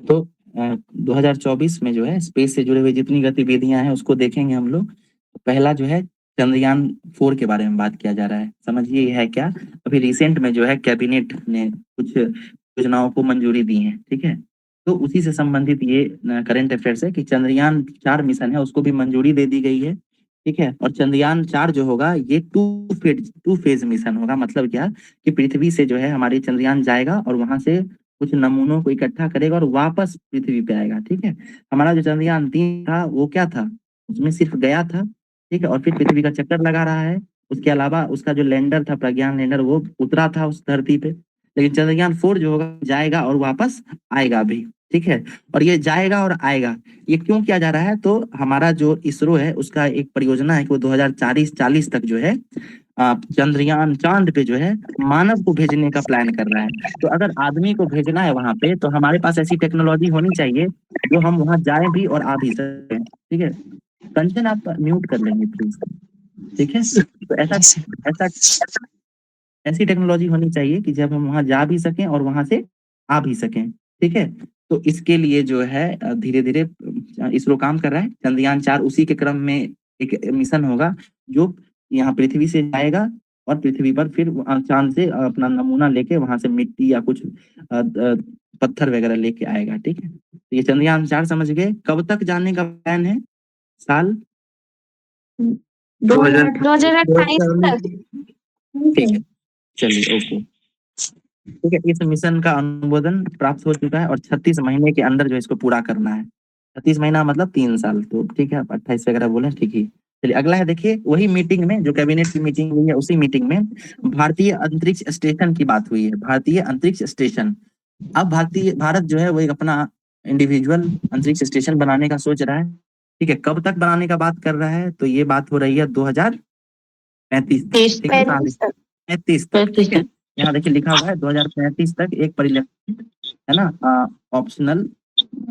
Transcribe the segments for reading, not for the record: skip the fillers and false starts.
तो 2024 में जो है स्पेस से जुड़े हुए जितनी गतिविधियां हैं उसको देखेंगे हम लोग। तो पहला जो है चंद्रयान 4 के बारे में बात किया जा रहा है। समझिए ये है क्या। अभी रिसेंट में जो है कैबिनेट ने कुछ योजनाओं को मंजूरी दी है, ठीक है। तो उसी से संबंधित ये करंट अफेयर्स है कि चंद्रयान 4 मिशन है उसको भी मंजूरी दे दी गई है, ठीक है। और चंद्रयान 4 जो होगा ये टू फेज मिशन होगा। मतलब क्या कि पृथ्वी से जो है हमारी चंद्रयान जाएगा और वहां से कुछ नमूनों को इकट्ठा करेगा और वापस पृथ्वी पे आएगा, ठीक है। हमारा जो चंद्रयान 3 था वो क्या था, उसमें सिर्फ गया था, ठीक है, और फिर पृथ्वी का चक्कर लगा रहा है। उसके अलावा उसका जो लैंडर था, प्रज्ञान लैंडर, वो उतरा था उस धरती पे। लेकिन चंद्रयान 4 जो होगा जाएगा और वापस आएगा भी, ठीक है। और ये जाएगा और आएगा, ये क्यों किया जा रहा है, तो हमारा जो इसरो है उसका एक परियोजना है कि वो 2040 तक जो है चंद्रयान चांद पे जो है मानव को भेजने का प्लान कर रहा है। तो अगर आदमी को भेजना है वहां पे तो हमारे पास ऐसी टेक्नोलॉजी होनी चाहिए जो हम वहां जाए भी और आ भी सकें, ठीक है। कंचन आप म्यूट कर लेंगे प्लीज, ठीक है। तो ऐसा ऐसा ऐसी टेक्नोलॉजी होनी चाहिए कि जब हम वहां जा भी सकें और वहां से आ भी सकें, ठीक है। तो इसके लिए जो है धीरे धीरे इसरो काम कर रहा है। चंद्रयान 4 उसी के क्रम में एक मिशन होगा जो यहाँ पृथ्वी से जाएगा और पृथ्वी पर फिर चांद से अपना नमूना लेके वहां से मिट्टी या कुछ पत्थर वगैरह लेके आएगा, ठीक है। तो ये चंद्रयान 4 समझ गए। कब तक जाने का प्लान है, साल 2028 तक। ठीक है, चलिए ओके, ठीक है। इस मिशन का अनुमोदन प्राप्त हो चुका है और 36 महीने के अंदर जो इसको पूरा करना है। 36 महीना मतलब 3 साल, तो ठीक है। आप 28 वगैरह बोले, ठीक ही। चलिए अगला है, देखिए वही मीटिंग में जो कैबिनेट की मीटिंग हुई है उसी मीटिंग में भारतीय अंतरिक्ष स्टेशन की बात हुई है। भारतीय अंतरिक्ष स्टेशन, अब भारत जो है वो एक अपना इंडिविजुअल अंतरिक्ष स्टेशन बनाने का सोच रहा है, ठीक है। कब तक बनाने का बात कर रहा है, तो ये बात हो रही है 2035 तक, ठीक है। 35 तक, ठीक है। यहाँ देखिए लिखा हुआ है 2035 तक एक परिलक्षित है ना, ऑप्शनल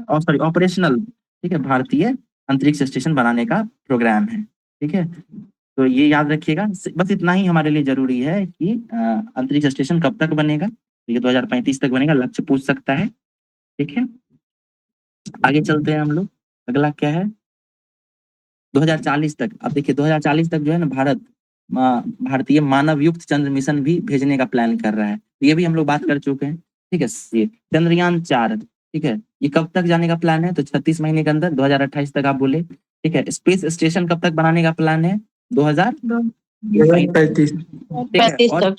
और सॉरी ऑपरेशनल, ठीक है, भारतीय अंतरिक्ष स्टेशन बनाने का प्रोग्राम है, ठीक है। तो ये याद रखिएगा, बस इतना ही हमारे लिए जरूरी है कि अंतरिक्ष स्टेशन कब तक बनेगा। तो ये 2035 तक बनेगा, लक्ष्य पूछ सकता है, ठीक है। आगे चलते हैं हम लोग, अगला क्या है 2040 तक। अब देखिए 2040 तक जो है ना भारतीय मानव युक्त चंद्र मिशन भी भेजने का प्लान कर रहा है। तो ये भी हम लोग बात कर चुके हैं, ठीक है। ये चंद्रयान 4, ठीक है, ये कब तक जाने का प्लान है, तो 36 महीने के अंदर 2028 तक आप बोले, ठीक है। स्पेस स्टेशन कब तक बनाने का प्लान है, 2035, ठीक है।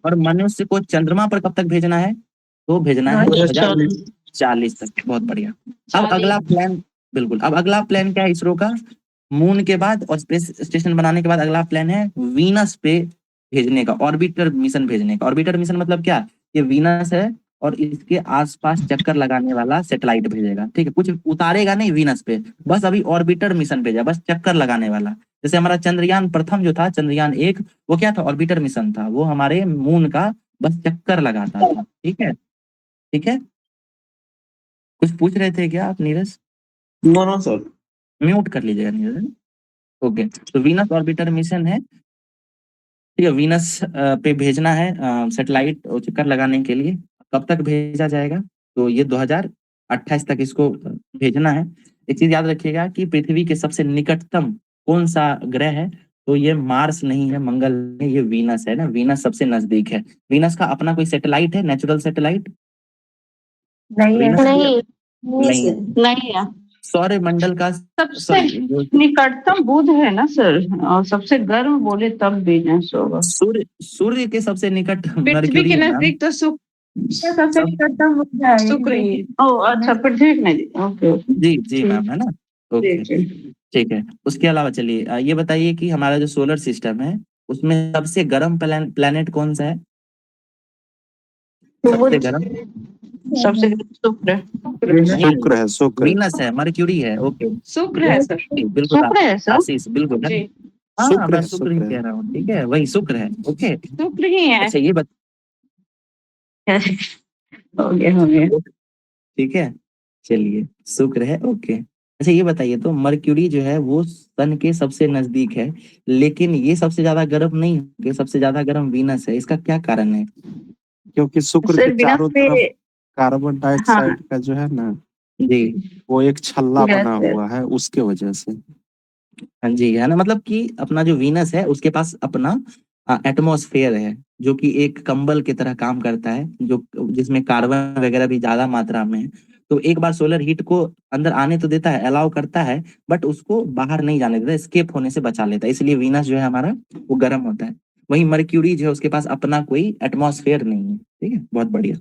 और मनुष्य को चंद्रमा पर कब तक भेजना है, तो भेजना है 2040 तक। बहुत बढ़िया। अब अगला प्लान, बिल्कुल, अब अगला प्लान क्या है इसरो का, मून के बाद और स्पेस स्टेशन बनाने के बाद अगला प्लान है वीनस पे भेजने का, ऑर्बिटर मिशन भेजने का। ऑर्बिटर मिशन मतलब क्या, ये वीनस है और इसके आसपास चक्कर लगाने वाला सैटेलाइट भेजेगा, ठीक है। कुछ उतारेगा नहीं वीनस पे, बस अभी ऑर्बिटर मिशन भेजा, बस चक्कर लगाने वाला। जैसे हमारा चंद्रयान प्रथम जो था, चंद्रयान 1, वो क्या था, ऑर्बिटर मिशन था, वो हमारे मून का बस चक्कर लगाता था, ठीक है, ठीक है। कुछ पूछ रहे थे क्या आप नीरज? नो सर, म्यूट कर लीजिएगा नीरज। ओके, तो वीनस ऑर्बिटर मिशन है, ठीक है। वीनस पे भेजना है सैटेलाइट चक्कर लगाने के लिए। कब तक भेजा जाएगा, तो ये 2028 तक इसको भेजना है। एक चीज याद रखिएगा कि पृथ्वी के सबसे निकटतम कौन सा ग्रह है, तो ये मार्स नहीं है, मंगल नहीं, ये वीनस है ना। वीनस सबसे नजदीक है। वीनस का अपना कोई सैटेलाइट है, नेचुरल सैटेलाइट? नहीं। सौर मंडल का सबसे निकटतम बुध है ना सर, और सबसे गर्म बोले तब वीनस होगा। सूर्य के सबसे निकट पृथ्वी के नजदीक तो सबसे निकटतम बुध है, शुक्र ही। ओह अच्छा, पृथ्वी के नजदीक, ओके जी जी मैम, है ना, ओके ठीक है। उसके अलावा चलिए ये बताइए कि हमारा जो सोलर सिस्टम है उसमें सबसे गर्म प्लेनेट कौन सा है, सबसे गर्म? सबसे शुक्र है, शुक्र, वीनस है, मर्क्यूरी है, ओके शुक्र है सर, बिल्कुल शुक्र है सर, आशीष, बिल्कुल है। हाँ मैं शुक्र ही कह रहा हूँ, ठीक है, वही शुक्र है, ओके शुक्र ही है। अच्छा ये हो गया ठीक है, चलिए शुक्र है, ओके। अच्छा ये बताइए तो मर्क्यूरी जो है वो सन के सबसे नजदीक है, लेकिन ये सबसे ज्यादा गर्म नहीं है, सबसे ज्यादा गर्म वीनस है। इसका क्या कारण है? क्योंकि शुक्र के चारों तरफ कार्बन डाइऑक्साइड का जो है ना जी वो एक छल्ला बना Yes, yes. हुआ है उसके वजह से। हाँ जी, है ना, मतलब कि अपना जो वीनस है उसके पास अपना एटमॉस्फेयर है, जो कि एक कंबल की तरह काम करता है, जो जिसमें कार्बन वगैरह भी ज्यादा मात्रा में है। तो एक बार सोलर हीट को अंदर आने तो देता है, अलाउ करता है, बट उसको बाहर नहीं जाने देता, एस्केप होने से बचा लेता है, इसलिए वीनस जो है हमारा वो गर्म होता है। वहीं मर्क्यूरी जो है उसके पास अपना कोई एटमॉस्फेयर नहीं है। ठीक है, बहुत बढ़िया।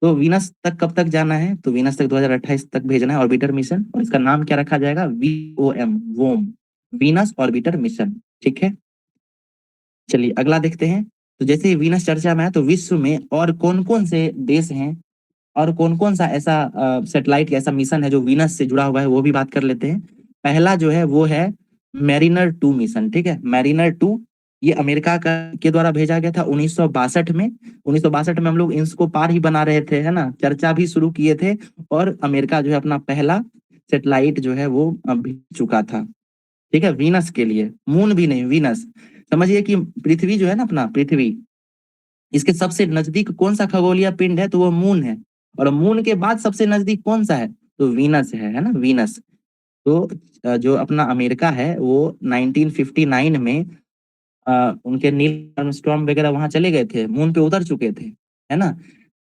तो वीनस तक कब तक जाना है? तो वीनस तक 2028 तक भेजना है ऑर्बिटर मिशन, और इसका नाम क्या रखा जाएगा? VOM, VOM, Venus orbiter mission. ठीक है, चलिए अगला देखते हैं। तो जैसे ही वीनस चर्चा में है, तो विश्व में और कौन कौन से देश हैं और कौन कौन सा ऐसा सैटेलाइट या ऐसा मिशन है जो वीनस से जुड़ा हुआ है, वो भी बात कर लेते हैं। पहला जो है वो है मैरिनर 2 मिशन। ठीक है, मैरिनर 2 ये अमेरिका का के द्वारा भेजा गया था 1962 में। 1962 में हम लोग इसको पार ही बना रहे थे, है ना, चर्चा भी शुरू किए थे, और अमेरिका जो है अपना पहला सेटेलाइट जो है वो भेज चुका था। ठीक है, वीनस के लिए, मून भी नहीं, वीनस। समझिए कि पृथ्वी जो है ना, अपना पृथ्वी, इसके सबसे नजदीक कौन सा खगोलीय पिंड है? तो वो मून है। और मून के बाद सबसे नजदीक कौन सा है? तो वीनस है ना, वीनस। तो जो अपना अमेरिका है वो 1959 में उनके नील आर्मस्ट्रॉन्ग वगैरह वहां चले गए थे, मून पे उतर चुके थे, है ना।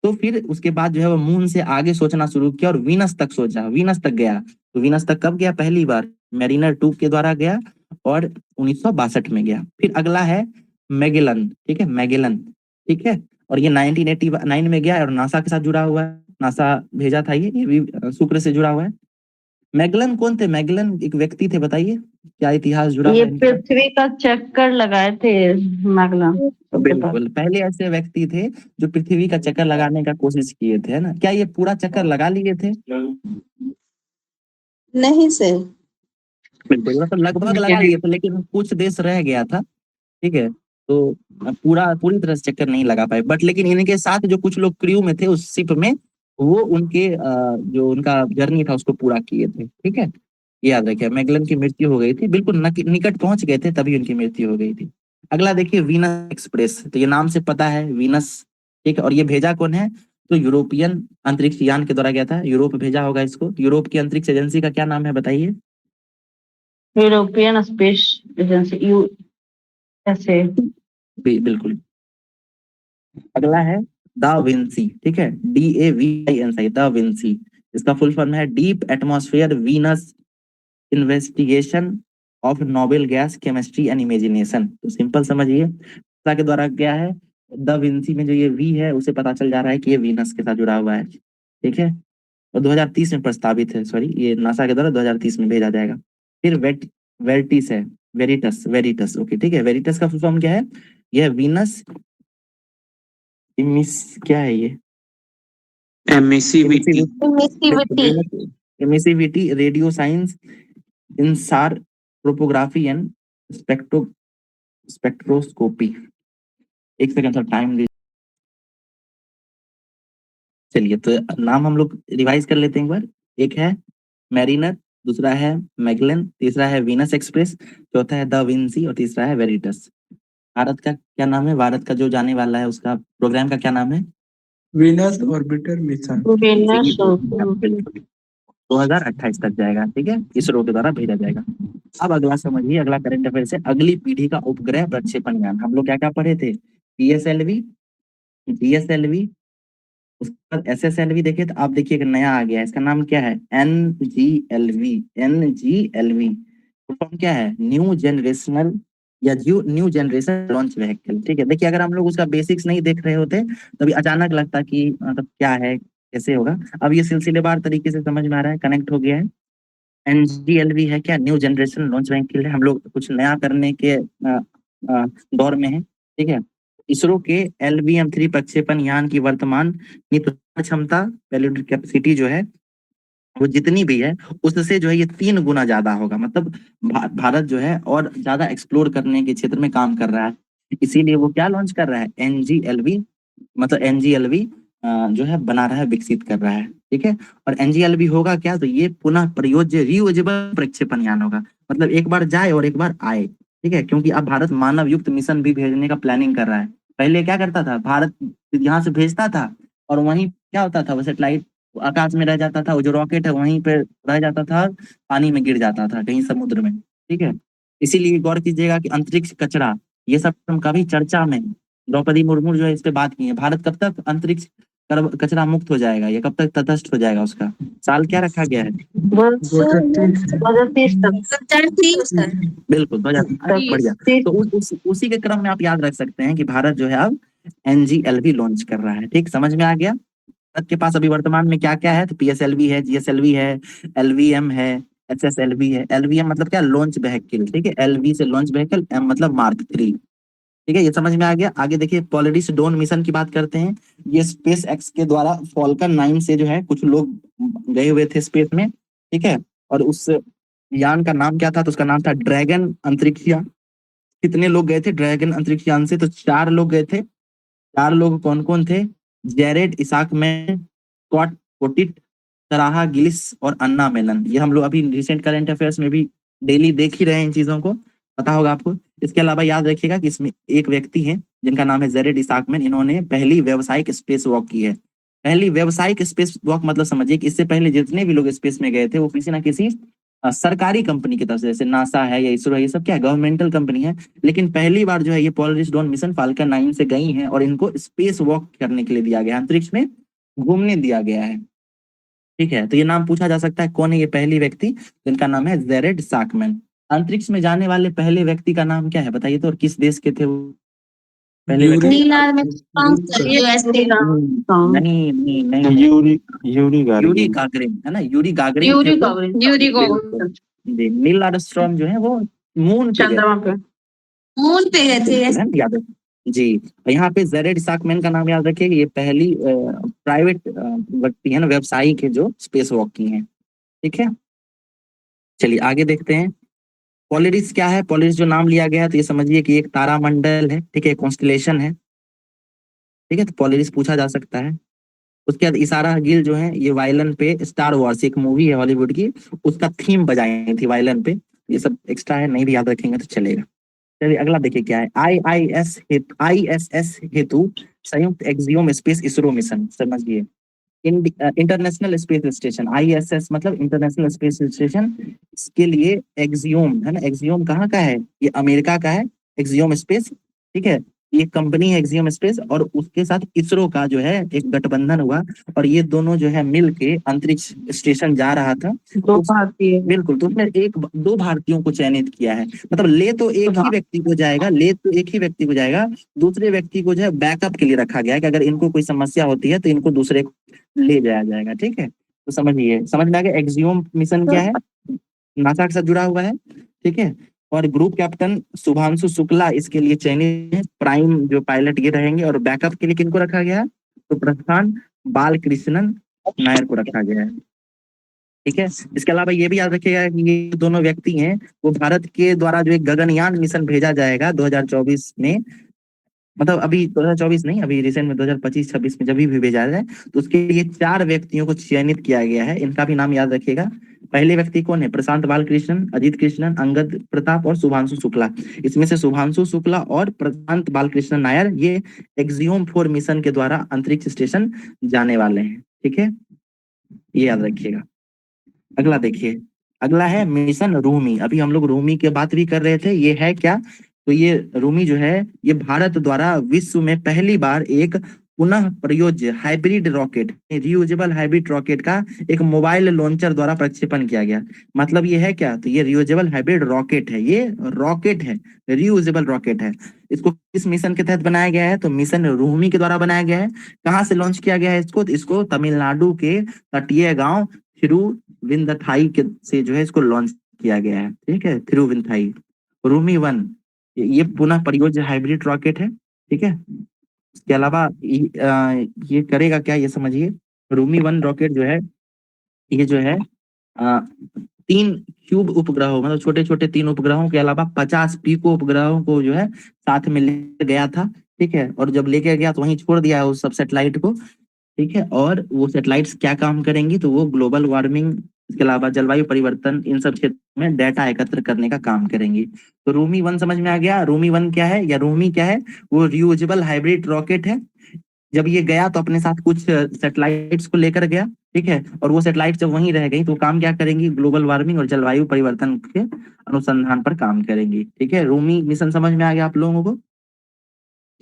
तो फिर उसके बाद जो है वो मून से आगे सोचना शुरू किया और वीनस तक सोचा, वीनस तक गया। तो वीनस तक कब गया? पहली बार मैरिनर 2 के द्वारा गया, और 1962 में गया। फिर अगला है मैगेलन। ठीक है, मैगेलन। ठीक है, और ये 1989 में गया और नासा के साथ जुड़ा हुआ है, नासा भेजा था ये भी शुक्र से जुड़ा हुआ है। मैगलन कौन थे? मैगलन एक व्यक्ति थे, बताइए क्या इतिहास जुड़ा हुआ ये है इनका? पृथ्वी का चक्कर लगाए थे मैगलन। बिल्कुल, पहले ऐसे व्यक्ति थे जो पृथ्वी का चक्कर लगाने का कोशिश किए थे, है ना। क्या ये पूरा चक्कर लगा लिए थे? नहीं से बिल्कुल, मतलब लगभग लगा लिए थे, लेकिन कुछ देश रह गया था। ठीक है, तो पूरी तरह से चक्कर नहीं लगा पाए, बट लेकिन इनके साथ जो कुछ लोग क्रू में थे उस शिप में, वो उनके जो उनका जर्नी था उसको पूरा किए थे। ठीक है, ये याद रखिए। मैगलन की मृत्यु हो गई थी, बिल्कुल निकट पहुंच गए थे, तभी उनकी मृत्यु हो गई थी। अगला देखिए, वीनस एक्सप्रेस। तो ये नाम से पता है, वीनस। ठीक है, और ये भेजा कौन है? तो यूरोपियन अंतरिक्ष यान के द्वारा गया था, यूरोप भेजा होगा इसको। यूरोप की अंतरिक्ष एजेंसी का क्या नाम है, बताइए? European space agency, USA. बिल्कुल। अगला है दा विंसी। ठीक है, DAVINC, दा विंसी। इसका फुल फॉर्म है deep atmosphere Venus investigation of noble gas chemistry and imagination. तो सिंपल समझिए, नासा के द्वारा क्या है, दा विंसी में जो ये वी है उसे पता चल जा रहा है कि ये वीनस के साथ जुड़ा हुआ है। ठीक है, और 2030 में प्रस्तावित है, सॉरी, ये नासा के द्वारा 2030 में भेजा जाएगा। फिर वेरिटिस है, वेरिटस, वेरिटस। ओके, ठीक है, वेरिटस का फुल फॉर्म क्या है? यह वीनस इमिस, क्या है ये? Emissivity. Emissivity radio science InSAR topography and spectroscopy. एक सेकंड थोड़ा टाइम दीजिए। चलिए, तो नाम हम लोग रिवाइज कर लेते हैं एक बार। एक है मैरिनर, दूसरा है मैगलन, तीसरा है वीनस एक्सप्रेस, चौथा है द विंसी, और तीसरा है वेरिटस। भारत का क्या नाम है? भारत का जो जाने वाला है उसका प्रोग्राम का क्या नाम है? Venus orbiter mission. 2028 तक जाएगा। ठीक है, इसरो के द्वारा भेजा जाएगा। अब अगला समझिए, अगला करंट अफेयर है, अगली पीढ़ी का उपग्रह प्रक्षेपण यान। हम लोग क्या क्या पढ़े थे? PSLV, GSLV, उसके बाद SSLV देखे, तो आप देखिए एक नया आ गया है, इसका नाम क्या है? NGLV। NGLV फॉर्म क्या है? न्यू जनरेशनल या न्यू जनरेशन लॉन्च व्हीकल। ठीक है, देखिए अगर हम लोग उसका बेसिक्स नहीं देख रहे होते तभी अचानक लगता कि मतलब क्या है, कैसे होगा। अब ये सिलसिलेवार तरीके से समझ में आ रहा है, कनेक्ट हो गया है। NGLV है क्या? न्यू जनरेशन लॉन्च व्हीकल है। हम लोग कुछ नया करने के दौर में है। ठीक है, इसरो के LVM-3 प्रक्षेपण यान की वर्तमान नित्य क्षमता, पेलोड कैपेसिटी जो है वो जितनी भी है, उससे जो है ये 3 गुना ज्यादा होगा। मतलब भारत जो है और ज्यादा एक्सप्लोर करने के क्षेत्र में काम कर रहा है, इसीलिए वो क्या लॉन्च कर रहा है? NGLV, मतलब NGLV जो है बना रहा है, विकसित कर रहा है। ठीक है, और NGLV होगा क्या? तो ये पुनः प्रयोज्य रियूजेबल प्रक्षेपण यान होगा, मतलब एक बार जाए और एक बार आए। ठीक है, क्योंकि अब भारत मानव युक्त मिशन भी भेजने का प्लानिंग कर रहा है। पहले क्या करता था भारत? यहाँ से भेजता था और वहीं क्या होता था, वो सेटेलाइट वो आकाश में रह जाता था, वो जो रॉकेट है वहीं पे रह जाता था, पानी में गिर जाता था कहीं समुद्र में, ठीक है। इसीलिए गौर कीजिएगा कि अंतरिक्ष कचरा ये सब कभी चर्चा में द्रौपदी मुर्मू जो है इस पे बात की है। भारत कब तक अंतरिक्ष कचरा मुक्त हो जाएगा, ये कब तक तटस्थ हो जाएगा, उसका साल क्या रखा गया है? 2030 तक। बिल्कुल 2030 बढ़िया। तो उसी के क्रम में आप याद रख सकते हैं कि भारत जो है अब NGLV लॉन्च कर रहा है, ठीक, समझ में आ गया। भारत के पास अभी वर्तमान में क्या क्या है, तो PSLV है, GSLV है, LVM है, SSLV है। LVM मतलब क्या, लॉन्च व्हीकल, ठीक है। LV से लॉन्च व्हीकल, M मतलब मार्क 3, ठीक है, ये समझ में आ गया। आगे देखिए पोलरिस डोन मिशन की बात करते हैं। ये स्पेस एक्स के द्वारा फॉल्कन 9 से जो है कुछ लोग गए हुए थे स्पेस में, ठीक है। और उस यान का नाम क्या था, तो उसका नाम था ड्रैगन अंतरिक्ष यान। कितने लोग गए थे ड्रैगन अंतरिक्ष यान से, तो 4 लोग गए थे। 4 लोग कौन कौन थे? जेरेड इसाकमैन, स्कॉट पोटिट, सराहा गिलिस और अन्ना मेनन। ये हम लोग अभी रिसेंट करंट अफेयर्स में भी डेली देख ही रहे हैं इन चीजों को, पता होगा आपको। इसके अलावा याद रखिएगा कि इसमें एक व्यक्ति है जिनका नाम है जेरेड इसाकमैन। इन्होंने पहली व्यावसायिक स्पेस वॉक की है। पहली व्यावसायिक स्पेस वॉक मतलब समझिए कि इससे पहले जितने भी लोग स्पेस में गए थे वो किसी ना किसी सरकारी कंपनी की तरफ से, जैसे नासा है या इसरो है, ये सब क्या गवर्नमेंटल कंपनी है। लेकिन पहली बार जो है ये पोलरिस डॉन मिशन फाल्कन 9 से गई हैं और इनको स्पेस वॉक करने के लिए दिया गया है, अंतरिक्ष में घूमने दिया गया है, ठीक है। तो ये नाम पूछा जा सकता है, कौन है ये पहली व्यक्ति, जिनका नाम है जेरेड साकमैन। अंतरिक्ष में जाने वाले पहले व्यक्ति का नाम क्या है बताइए तो, और किस देश के थे वो पहले व्यक्ति? यूरी नहीं नहीं नहीं, Yuri Yuri Yuri Gagarin. Gagarin है ना, यूरी गागरिन यूरी थे वो। गागरिन। बिल्कुल। जी, नील आर्मस्ट्रांग जो है वो मून पे गए चंद्रमा पे। मून पे गए थे। है ना, याद है जी। और यहाँ पे जेरेड साकमैन का नाम याद रखिए, ये पहली प्राइवेट व्यक्ति है ना, व्यवसायी के जो स्पेस वॉक की हैं, ठीक है। चलिए आगे देखते हैं। पोलरिस क्या है, पोलरिस जो नाम लिया गया है तो ये समझिए कि एक तारामंडल है, ठीक है, कॉन्स्टलेशन है, ठीक है। तो पोलरिस पूछा जा सकता है। उसके बाद इशारा गिल जो है ये वायलिन पे स्टार वॉर्स एक मूवी है हॉलीवुड की, उसका थीम बजाई थी वायलिन पे। ये सब एक्स्ट्रा है, नहीं भी याद रखेंगे तो चलेगा। चलिए अगला देखिए क्या है, ISS हेतु संयुक्त एक्सियोम स्पेस इसरो मिशन, समझिए। इंटरनेशनल स्पेस स्टेशन, ISS मतलब इंटरनेशनल स्पेस स्टेशन। इसके लिए एक्सियोम है ना, एक्सियोम कहाँ का है, ये अमेरिका का है, एक्सियोम स्पेस, ठीक है। ये कंपनी है एक्सियोम स्पेस, और उसके साथ इसरो का जो है एक गठबंधन हुआ, और ये दोनों जो है मिल के अंतरिक्ष स्टेशन जा रहा था। दो भारतीय। बिल्कुल, तो उसमें एक 2 भारतीयों को चयनित किया है, मतलब ले तो एक ही व्यक्ति को जाएगा, दूसरे व्यक्ति को जो है बैकअप के लिए रखा गया है कि अगर इनको कोई समस्या होती है तो इनको दूसरे को ले जाया जाएगा, ठीक है। तो समझिए, समझ में आ गया एक्सियोम मिशन क्या है, नासा के साथ जुड़ा हुआ है, ठीक है। और ग्रुप कैप्टन शुभांशु शुक्ला इसके लिए चयनित है, प्राइम जो पायलट ये रहेंगे, और बैकअप के लिए किनको रखा गया है, तो प्रस्थान बालकृष्णन नायर को रखा गया है, ठीक है। इसके अलावा ये भी याद रखिएगा कि ये दोनों व्यक्ति हैं वो भारत के द्वारा जो एक गगनयान मिशन भेजा जाएगा 2024 में, मतलब अभी 2024 नहीं, अभी रिसेंट में 2025-26 में जब भी भेजा जाए, तो उसके लिए 4 व्यक्तियों को चयनित किया गया है। इनका भी नाम याद रखिएगा। पहले व्यक्ति कौन है, प्रशांत बालकृष्णन, अजीत कृष्णन, अंगद प्रताप और शुभांशु शुक्ला। इसमें से शुभांशु शुक्ला और प्रशांत बालकृष्णन नायर ये एक्सियोम 4 मिशन के द्वारा अंतरिक्ष स्टेशन जाने वाले हैं, ठीक है, ये याद रखिएगा। अगला देखिए, अगला है मिशन रूमी। अभी हम लोग रूमी की बात भी कर रहे थे, ये है क्या, तो ये रूमी जो है ये भारत द्वारा विश्व में पहली बार एक पुनः प्रयोज्य hybrid rocket, reusable hybrid rocket का एक मोबाइल लॉन्चर द्वारा प्रक्षेपण किया गया। मतलब ये है क्या, तो ये रियूजेबल हाइब्रिड रॉकेट है, ये रॉकेट है, रियूजेबल रॉकेट है। इसको किस मिशन के तहत बनाया गया है, तो मिशन रूमी के द्वारा बनाया गया है। कहाँ से लॉन्च किया गया है इसको, तो इसको तमिलनाडु के तटीय गांव थिरुविंदथाई के से जो है इसको लॉन्च किया गया है, ठीक है, थिरुविंदथाई। रूमी 1 ये पुनः प्रयोज्य हाइब्रिड रॉकेट है, ठीक है। इसके अलावा ये करेगा क्या, ये समझिए। रूमी 1 रॉकेट जो है ये जो है 3 क्यूब उपग्रहों, मतलब छोटे छोटे 3 उपग्रहों के अलावा 50 पीको उपग्रहों को जो है साथ में ले गया था, ठीक है। और जब लेके गया तो वहीं छोड़ दिया है उस सब सैटेलाइट को, ठीक है। और वो सैटेलाइट्स क्या काम करेंगी, तो वो ग्लोबल वार्मिंग, इसके अलावा जलवायु परिवर्तन, इन सब क्षेत्रों में डेटा एकत्र करने का काम करेंगी। तो रूमी 1 समझ में आ गया। रूमी 1 क्या है, या रूमी क्या है, वो रियूजेबल हाइब्रिड रॉकेट है। जब ये गया तो अपने साथ कुछ सैटेलाइट्स को लेकर गया, ठीक है। और वो सैटेलाइट जब वहीं रह गई तो काम क्या करेंगी, ग्लोबल वार्मिंग और जलवायु परिवर्तन के अनुसंधान पर काम करेंगी। ठीक है, रूमी मिशन समझ में आ गया आप लोगों को।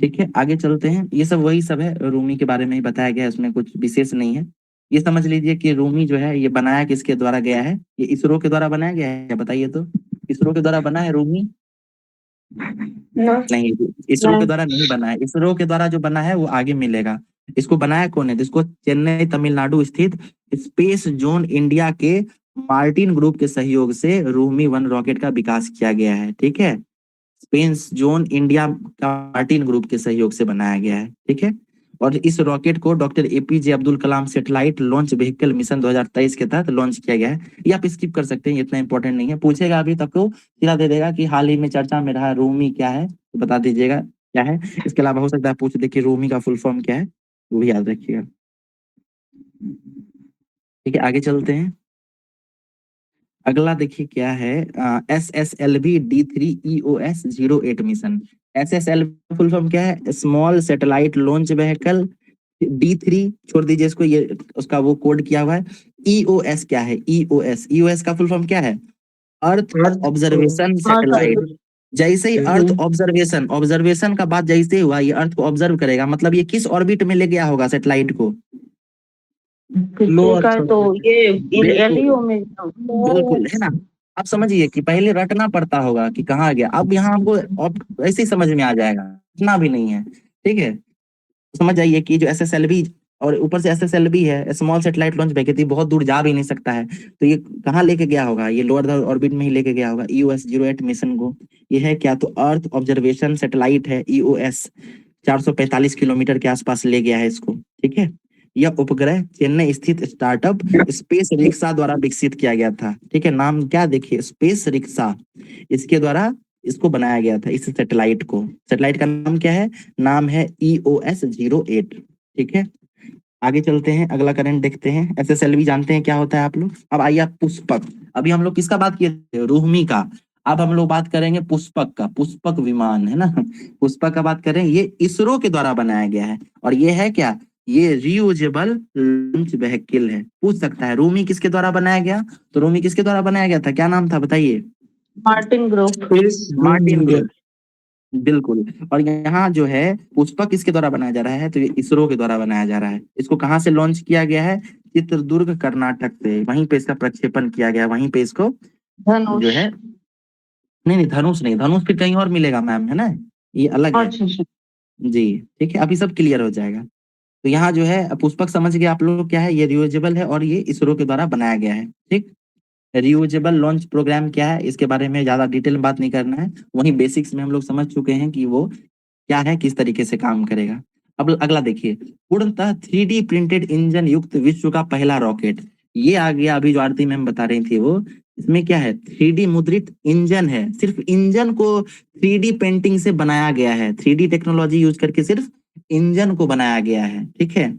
ठीक है, आगे चलते हैं। ये सब वही सब है, रूमी के बारे में ही बताया गया है, इसमें कुछ विशेष नहीं है। ये समझ लीजिए कि रूमी जो है ये बनाया किसके द्वारा गया है, ये इसरो के द्वारा बनाया गया है, बताइए तो। इसरो के द्वारा बना है रूमी? नहीं, इसरो के द्वारा नहीं बना है। इसरो के द्वारा जो बना है वो आगे मिलेगा। इसको बनाया कौन है, इसको चेन्नई तमिलनाडु स्थित स्पेस जोन इंडिया के मार्टिन ग्रुप के सहयोग से रूमी 1 रॉकेट का विकास किया गया है। ठीक है, स्पेस जोन इंडिया का मार्टिन ग्रुप के सहयोग से बनाया गया है। ठीक है, और इस रॉकेट को doctor APJ Abdul Kalam satellite launch vehicle mission 2023 के तहत लॉन्च किया गया है। ये आप स्किप कर सकते हैं, इतना इंपॉर्टेंट नहीं है। पूछेगा अभी तक तो सीधा दे देगा कि हाल ही में चर्चा में रहा रूमी क्या है, तो बता दीजिएगा क्या है। इसके अलावा हो सकता है पूछ दे कि रूमी का फुल फॉर्म क्या है, वो भी याद रखिएगा। ठीक है, आगे चलते हैं। अगला देखिए क्या है, SSLV D3 EOS-08 mission. SSLV full form क्या है, small satellite launch vehicle. D3 छोड़ दीजिए इसको, ये उसका वो कोड किया हुआ है। EOS क्या है, EOS का फुल फॉर्म क्या है, अर्थ ऑब्जर्वेशन सैटेलाइट। जैसे ही अर्थ ऑब्जर्वेशन का बात जैसे हुआ, ये अर्थ को ऑब्जर्व करेगा, मतलब ये किस ऑर्बिट में ले गया होगा सैटेलाइट को, किसी का तो ये एलईओ में बिल्कुल है ना। आप समझिए कि पहले रटना पड़ता होगा कि कहाँ गया, अब यहाँ आपको ऐसे ही समझ में आ जाएगा, इतना भी नहीं है। ठीक है, समझ जाइए कि जो SSLV और ऊपर से SSLV है, स्मॉल सैटेलाइट लॉन्च व्हीकल, बहुत दूर जा भी नहीं सकता है, तो ये कहाँ लेके गया होगा, ये लोअर ऑर्बिट में ही लेके गया होगा EOS-08 मिशन को। ये है क्या, तो अर्थ ऑब्जर्वेशन सैटेलाइट है EOS, 445 किलोमीटर के आसपास ले गया है इसको। ठीक है, यह उपग्रह चेन्नई स्थित स्टार्टअप स्पेस रिक्शा द्वारा विकसित किया गया था। ठीक है, नाम क्या देखिए, स्पेस रिक्शा, इसके द्वारा इसको बनाया गया था, इस सैटेलाइट को। सैटेलाइट का नाम क्या है, नाम है EOS-08। ठीक है, आगे चलते हैं, अगला करंट देखते हैं। SSLV जानते हैं क्या होता है आप लोग। अब आइए आप पुष्पक, अभी हम लोग किसका बात किए थे, रूहमी का। अब हम लोग बात करेंगे पुष्पक का, पुष्पक विमान है ना, पुष्पक का बात करें। ये इसरो के द्वारा बनाया गया है, और ये है क्या, ये रियूजेबल लॉन्च व्हीकल है। पूछ सकता है रूमी किसके द्वारा बनाया गया, तो रूमी किसके द्वारा बनाया गया था, क्या नाम था बताइए। Martin group. मार्टिन ग्रुप, बिल्कुल। और यहाँ जो है पुष्पक किसके द्वारा बनाया जा रहा है, तो ये इसरो के द्वारा बनाया जा रहा है। इसको कहाँ से लॉन्च किया गया है, चित्रदुर्ग कर्नाटक से, वहीं पे इसका प्रक्षेपण किया गया, वहीं पे इसको धनुष जो है, नहीं धनुष नहीं, धनुष फिर कहीं और मिलेगा मैम, है ना, ये अलग है। अच्छा जी ठीक है, अभी सब क्लियर हो जाएगा। तो यहाँ जो है पुष्पक समझ गए आप लोग क्या है, ये रियूजेबल है और ये इसरो के द्वारा बनाया गया है। ठीक, रियूजेबल लॉन्च प्रोग्राम क्या है, इसके बारे में ज्यादा डिटेल में बात नहीं करना है, वहीं बेसिक्स में हम लोग समझ चुके हैं कि वो क्या है, किस तरीके से काम करेगा। अब अगला देखिए, पूर्णतः 3D प्रिंटेड इंजन युक्त विश्व का पहला रॉकेट। ये आ गया, अभी जो आरती मैम बता रही थी वो, इसमें क्या है, 3D मुद्रित इंजन है, सिर्फ इंजन को 3D पेंटिंग से बनाया गया है, 3D टेक्नोलॉजी यूज करके सिर्फ इंजन को बनाया गया है। ठीक है,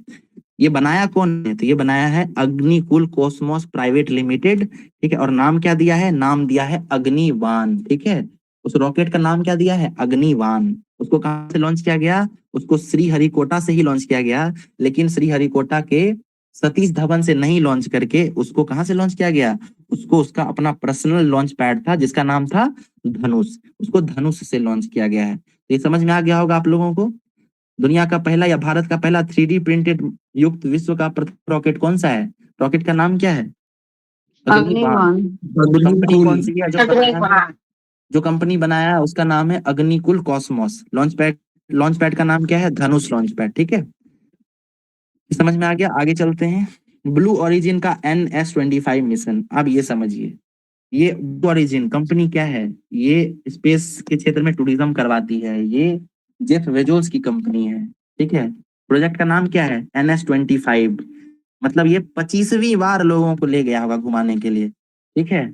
ये बनाया कौन है, तो ये बनाया है अग्निकुल कॉस्मोस प्राइवेट लिमिटेड। ठीक है, और नाम क्या दिया है, नाम दिया है अग्निवान। ठीक है, उस रॉकेट का नाम क्या दिया है, अग्निवान। उसको कहां से लॉन्च किया गया, उसको श्रीहरिकोटा से ही लॉन्च किया गया, लेकिन श्रीहरिकोटा के सतीश धवन से नहीं लॉन्च करके उसको कहां से लॉन्च किया गया, उसको उसका अपना पर्सनल लॉन्च पैड था जिसका नाम था धनुष, उसको धनुष से लॉन्च किया गया है। तो ये समझ में आ गया होगा आप लोगों को। दुनिया का पहला या भारत का पहला 3D प्रिंटेड युक्त विश्व का प्रथम रॉकेट कौन सा है, रॉकेट का नाम क्या है, अग्निवान। कंपनी कौन सी है जो कंपनी बनाया है, उसका नाम है अग्निकुल कॉस्मोस। लॉन्च पैड का नाम क्या है, धनुष लॉन्च पैड। ठीक है, समझ में आ गया। आगे चलते हैं, ब्लू ओरिजिन का NS-25 मिशन। अब ये समझिए, ये ब्लू ओरिजिन कंपनी क्या है, ये स्पेस के क्षेत्र में टूरिज्म करवाती है, ये जेफ बेजोस की कंपनी है। ठीक है, प्रोजेक्ट का नाम क्या है, NS-25, मतलब ये 25वीं बार लोगों को ले गया होगा घुमाने के लिए। ठीक है,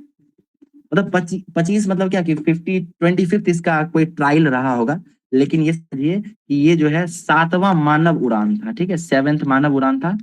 मतलब 25 मतलब क्या कि 25th इसका कोई ट्रायल रहा होगा, लेकिन ये समझिए कि ये जो है 7वां मानव उड़ान था। ठीक है, 7th मानव उड़ान था।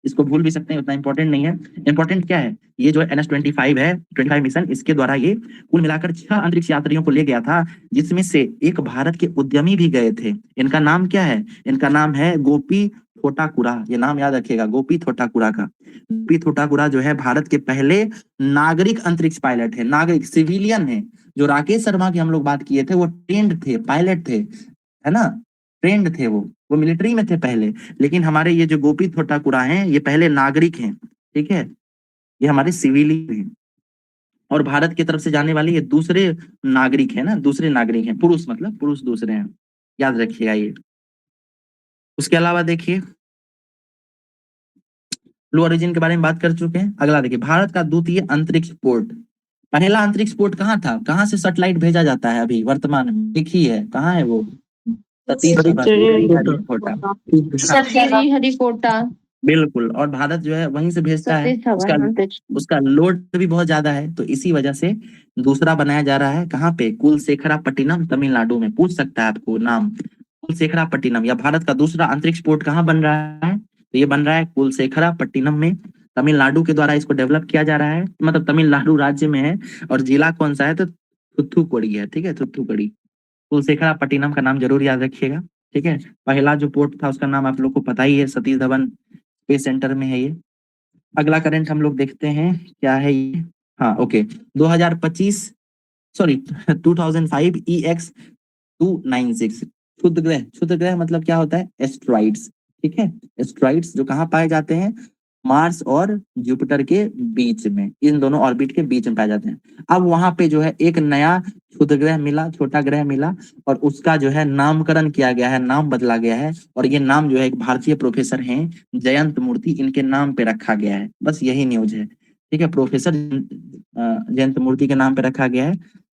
इसको भूल भी सकते हैं, उतना इंपॉर्टेंट नहीं है। इंपॉर्टेंट क्या है, ये जो NS-25 है, 25 मिशन, इसके द्वारा ये कुल मिलाकर 6 अंतरिक्ष यात्रियों को ले गया था, जिसमें से एक भारत के उद्यमी भी गए थे। इनका नाम क्या है, इनका नाम है गोपी थोटाकुरा, ये नाम याद रखिएगा, गोपी थोटाकुरा का। गोपी थोटाकुरा जो है भारत के पहले नागरिक अंतरिक्ष पायलट है, नागरिक सिविलियन है। जो राकेश शर्मा की हम लोग बात किए थे वो ट्रेंड थे, पायलट थे, है ना, ट्रेंड थे वो मिलिट्री में थे पहले। लेकिन हमारे ये जो गोपी थोटाकुरा हैं ये पहले नागरिक हैं, ठीक है, ये हमारे सिविलियन हैं। और भारत की तरफ से जाने वाले ये दूसरे नागरिक है ना, दूसरे नागरिक हैं, पुरुष, मतलब पुरुष दूसरे हैं, याद रखिएगा ये। उसके अलावा देखिए ब्लू ओरिजिन के बारे में बात कर चुके हैं। अगला देखिए भारत का द्वितीय अंतरिक्ष पोर्ट। पहला अंतरिक्ष पोर्ट कहाँ था, कहाँ से सैटेलाइट भेजा जाता है अभी वर्तमान में, एक ही है, कहाँ है वो, सतीश धवन श्रीहरिकोटा। श्रीहरिकोटा। बिल्कुल, और भारत जो है वहीं से भेजता है, उसका लोड भी बहुत ज्यादा है, तो इसी वजह से दूसरा बनाया जा रहा है। कहाँ पे, कुलशेखरापट्टिनम तमिलनाडु में। पूछ सकता है आपको नाम, कुलशेखरापट्टिनम, या भारत का दूसरा अंतरिक्ष पोर्ट कहाँ बन रहा है, तो ये बन रहा है कुलशेखरापट्टिनम में, तमिलनाडु के द्वारा इसको डेवलप किया जा रहा है, मतलब तमिलनाडु राज्य में है। और जिला कौन सा है, तो थुथुकुडी है, ठीक है, थुथुकुडी। कुलशेखरापट्टिनम का नाम जरूर याद रखिएगा, ठीक है। पहला जो पोर्ट था उसका नाम आप लोग को पता ही है, सतीश धवन स्पेस सेंटर में है ये। अगला करंट हम लोग देखते हैं क्या है ये, हाँ ओके, 2025 सॉरी 2005 EX-296 क्षुद्र ग्रह मतलब क्या होता है, एस्ट्रॉइड्स, ठीक है। एस्ट्रॉइड्स जो कहाँ पाए जाते हैं, मार्स और जुपिटर के बीच में, इन दोनों ऑर्बिट के बीच में पाए जाते हैं। अब वहां पे जो है एक नया क्षुद्र ग्रह मिला, छोटा ग्रह मिला, और उसका जो है नामकरण किया गया है, नाम बदला गया है। और ये नाम जो है एक भारतीय प्रोफेसर हैं जयंत मूर्ति, इनके नाम पे रखा गया है, बस यही न्यूज है, ठीक है। प्रोफेसर जयंत मूर्ति के नाम पे रखा गया है,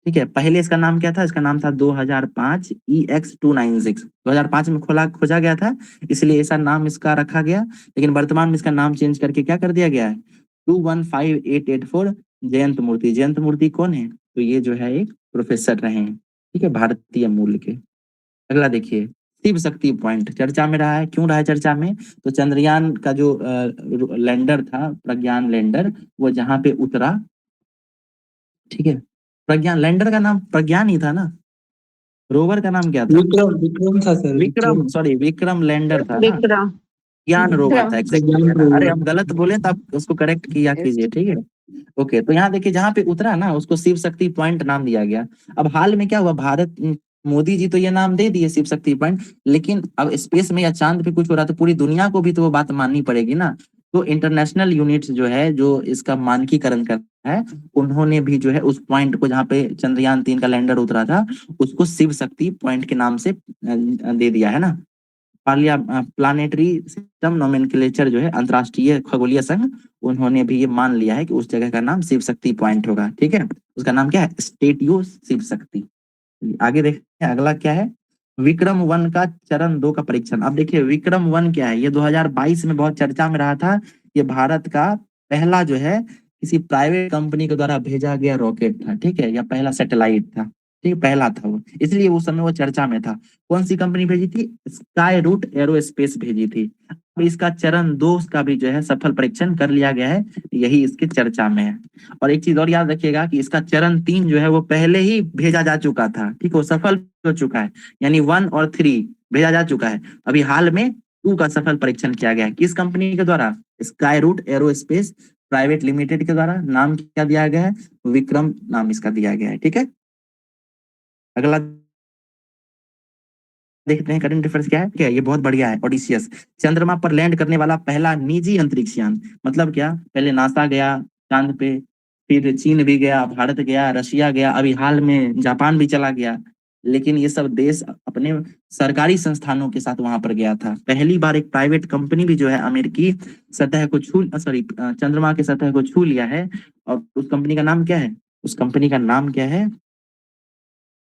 ठीक है। पहले इसका नाम क्या था, इसका नाम था 2005 EX-296, 2005 में खोजा गया था, इसलिए ऐसा नाम इसका रखा गया। लेकिन वर्तमान में इसका नाम चेंज करके क्या कर दिया गया है, 215884 जयंत मूर्ति। जयंत मूर्ति कौन है, तो ये जो है एक प्रोफेसर रहे हैं, ठीक है, भारतीय मूल के। अगला देखिए शिव शक्ति पॉइंट चर्चा में रहा है, क्यों रहा है चर्चा में, तो चंद्रयान का जो लैंडर था, प्रज्ञान लैंडर, वो जहाँ पे उतरा, ठीक है, प्रज्ञान लैंडर का नाम प्रज्ञान ही था ना, रोवर का नाम क्या था, विक्रम था sir, Vikram, sorry Vikram lander था ना, विक्रम। ज्ञान रोवर था, exactly, है ना? अरे हम गलत बोले तो आप उसको करेक्ट किया कीजिए, ठीक है। ओके, तो यहाँ देखिए जहाँ पे उतरा ना उसको शिव शक्ति पॉइंट नाम दिया गया। अब हाल में क्या हुआ, भारत मोदी जी तो ये नाम दे दिए शिव शक्ति पॉइंट, लेकिन अब स्पेस में या चांद पे कुछ हो रहा तो पूरी दुनिया को भी तो वो बात माननी पड़ेगी ना। तो इंटरनेशनल यूनिट्स जो है, जो इसका मानकीकरण करता है, उन्होंने भी जो है उस पॉइंट को जहाँ पे चंद्रयान 3 का लैंडर उतरा था, उसको शिव शक्ति पॉइंट के नाम से दे दिया है ना। प्लानेटरी सिस्टम नोमेनक्लेचर जो है अंतरराष्ट्रीय खगोलीय संघ, उन्होंने भी ये मान लिया है कि उस जगह का नाम शिव शक्ति पॉइंट होगा, ठीक है। उसका नाम क्या है, स्टेट्यू शिव शक्ति। आगे देखते हैं अगला क्या है, विक्रम-1 का चरण 2 का परीक्षण। अब देखिए विक्रम-1 क्या है, ये 2022 में बहुत चर्चा में रहा था। ये भारत का पहला जो है किसी प्राइवेट कंपनी के द्वारा भेजा गया रॉकेट था, ठीक है, या पहला सैटेलाइट था, ठीक, पहला था वो, इसलिए उस समय वो चर्चा में था। कौन सी कंपनी भेजी थी, स्काई रूट एरोस्पेस भेजी थी। अब इसका चरण 2 का भी जो है सफल परीक्षण कर लिया गया है, यही इसकी चर्चा में है। और एक चीज और याद रखिएगा कि इसका चरण 3 जो है वो पहले ही भेजा जा चुका था, ठीक है, वो सफल हो चुका है, यानी 1 और 3 भेजा जा चुका है। अभी हाल में 2 का सफल परीक्षण किया गया है, किस कंपनी के द्वारा, Skyroot Aerospace private limited के द्वारा। नाम क्या दिया गया है, विक्रम नाम इसका दिया गया है, ठीक है। अगला देखते हैं करंट अफेयर्स क्या है, क्या ये बहुत बढ़िया है, ओडिसियस, चंद्रमा पर लैंड करने वाला पहला निजी अंतरिक्ष यान। मतलब क्या, पहले नासा गया चांद पे, फिर चीन भी गया, भारत गया, रशिया गया, अभी हाल में जापान भी चला गया। लेकिन ये सब देश अपने सरकारी संस्थानों के साथ वहां पर गया था। पहली बार एक प्राइवेट कंपनी भी जो है अमेरिकी सतह को चंद्रमा की सतह को छू लिया है। और उस कंपनी का नाम क्या है, उस कंपनी का नाम क्या है,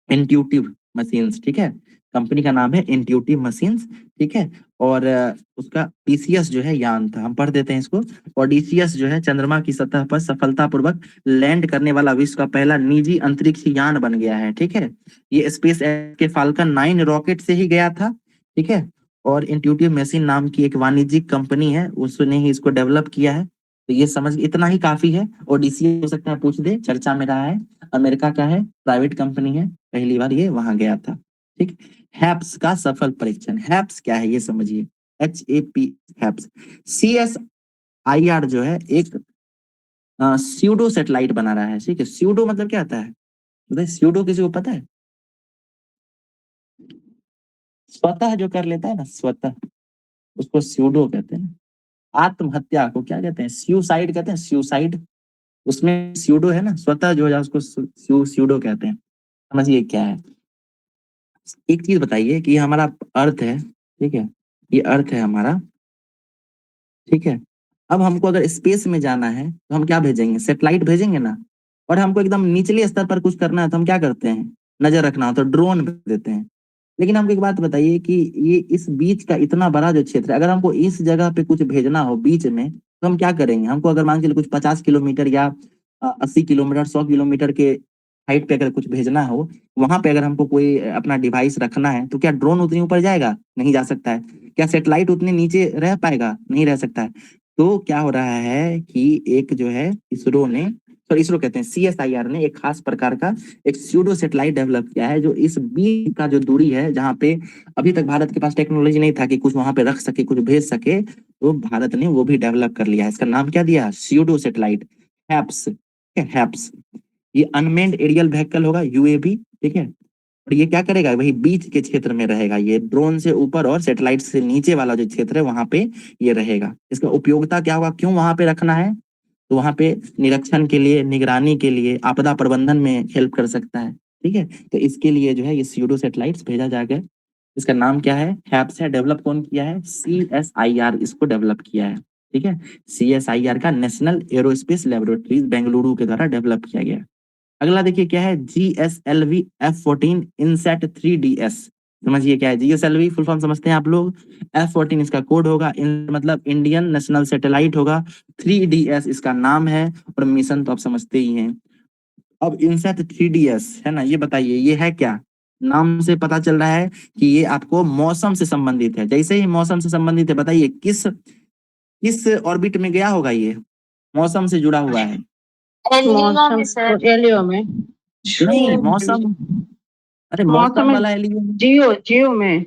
इंट्यूटिव मशीन्स, ठीक है, कंपनी का नाम है इंट्यूटिव मशीन्स, ठीक है। और उसका डीसीएस जो है यान था, हम पढ़ देते हैं इसको। ओडिसियस जो है चंद्रमा की सतह पर सफलतापूर्वक लैंड करने वाला विश्व का पहला निजी अंतरिक्ष यान बन गया है, ठीक है। ये स्पेस एक्स के फाल्कन 9 रॉकेट से ही गया था, ठीक है। और इंट्यूटिव मशीन नाम की एक वाणिज्यिक कंपनी है, उसने ही इसको डेवलप किया है। तो ये समझ, इतना ही काफी है। ओडिसियस हो सकता है पूछ दे, चर्चा में रहा है, अमेरिका का है, प्राइवेट कंपनी है, पहली बार ये वहां गया था, ठीक। हैप्स का सफल परीक्षण, हैप्स क्या है ये समझिए। HAP HEPS. CSIR जो है एक स्यूडो सैटेलाइट बना रहा है, ठीक है। स्यूडो मतलब क्या आता है बताइए, स्यूडो किसी को पता है? स्वतः जो कर लेता है ना, स्वतः, उसको स्यूडो कहते हैं। आत्महत्या को क्या कहते हैं? सुसाइड कहते हैं, सुसाइड। उसमें स्यूडो है ना, स्वतः जो है उसको स्यूडो कहते हैं। समझिए क्या है। एक चीज बताइए कि हमारा अर्थ है, ठीक है, ये अर्थ है हमारा, ठीक है। अब हमको अगर स्पेस में जाना है तो हम क्या भेजेंगे? सैटेलाइट भेजेंगे ना। और हमको एकदम निचले स्तर पर कुछ करना है तो हम क्या करते हैं? नजर रखना हो तो ड्रोन भेज देते हैं। लेकिन हमको एक बात बताइए कि ये इस बीच का इतना बड़ा जो क्षेत्र है, अगर हमको इस जगह पे कुछ भेजना हो बीच में, तो हम क्या करेंगे? हमको अगर मान के चलिए कुछ 50 किलोमीटर या 80 किलोमीटर 100 किलोमीटर के हाइट पे अगर कुछ भेजना हो, वहां पे अगर हमको कोई अपना डिवाइस रखना है, तो क्या ड्रोन उतनी ऊपर जाएगा? नहीं जा सकता है। क्या सैटेलाइट उतने नीचे रह पाएगा? नहीं रह सकता है। तो क्या हो रहा है कि एक जो है इसरो ने, सॉरी इसरो कहते हैं, CSIR ने एक खास प्रकार का एक स्यूडो सैटेलाइट डेवलप किया है, जो इस बीच का जो दूरी है जहाँ पे अभी तक भारत के पास टेक्नोलॉजी नहीं था कि कुछ वहां पे रख सके, कुछ भेज सके, तो भारत ने वो भी डेवलप कर लिया है। इसका नाम क्या दिया? Pseudo satellite, HEPS. हैप्स ये अनमेन्ड एरियल व्हीकल होगा, UAV, ठीक है। और ये क्या करेगा? वही बीच के क्षेत्र में रहेगा, ये ड्रोन से ऊपर और सैटेलाइट से नीचे वाला जो क्षेत्र है वहां पे ये रहेगा। इसका उपयोगिता क्या होगा? क्यों वहां पे रखना है? तो वहां पे निरीक्षण के लिए, निगरानी के लिए, आपदा प्रबंधन में हेल्प कर सकता है, ठीक है। तो इसके लिए जो है ये स्यूडो सैटेलाइट्स भेजा जाएगा। इसका नाम क्या है? हैप्स है। डेवलप कौन किया है? CSIR इसको डेवलप किया है, ठीक है। CSIR का नेशनल एरोस्पेस लेबोरेटरीज बेंगलुरु के द्वारा डेवलप किया गया है। अगला देखिए क्या है? GSLV F14 INSAT 3DS। समझिए क्या है GSLV, फुल फॉर्म समझते हैं आप लोग। F14 इसका कोड होगा, मतलब इंडियन नेशनल सैटेलाइट होगा। 3DS इसका नाम है, और मिशन तो आप समझते ही हैं। अब इनसैट 3DS है ना, ये बताइए ये है क्या? नाम से पता चल रहा है कि ये आपको मौसम से संबंधित है। जैसे ही मौसम से संबंधित है, बताइए किस किस ऑर्बिट में गया होगा? ये मौसम से जुड़ा हुआ है। मौसम एलियो में नहीं, मौसम, अरे मौसम मौसम वाला एलियो। जियो जियो में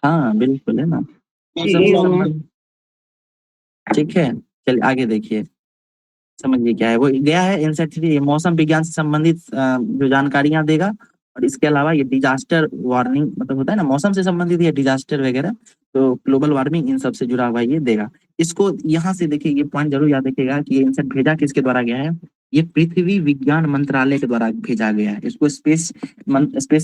हाँ बिल्कुल है ना, मौसम से जियो में संबंधित, ठीक है। चलिए आगे देखिए, समझिए क्या है। वो गया है इनसेट 3, ये मौसम विज्ञान से संबंधित जो जानकारियां देगा। और इसके अलावा ये डिजास्टर वार्निंग, मतलब होता है ना मौसम से संबंधित या डिजास्टर वगैरह, तो ग्लोबल वार्मिंग इन सब से जुड़ा हुआ ये देगा। इसको यहाँ से देखिए, ये पॉइंट जरूर याद रखिएगा कि ये इनसेट भेजा किसके द्वारा गया है? ये पृथ्वी विज्ञान मंत्रालय के द्वारा भेजा गया है। इसको स्पेस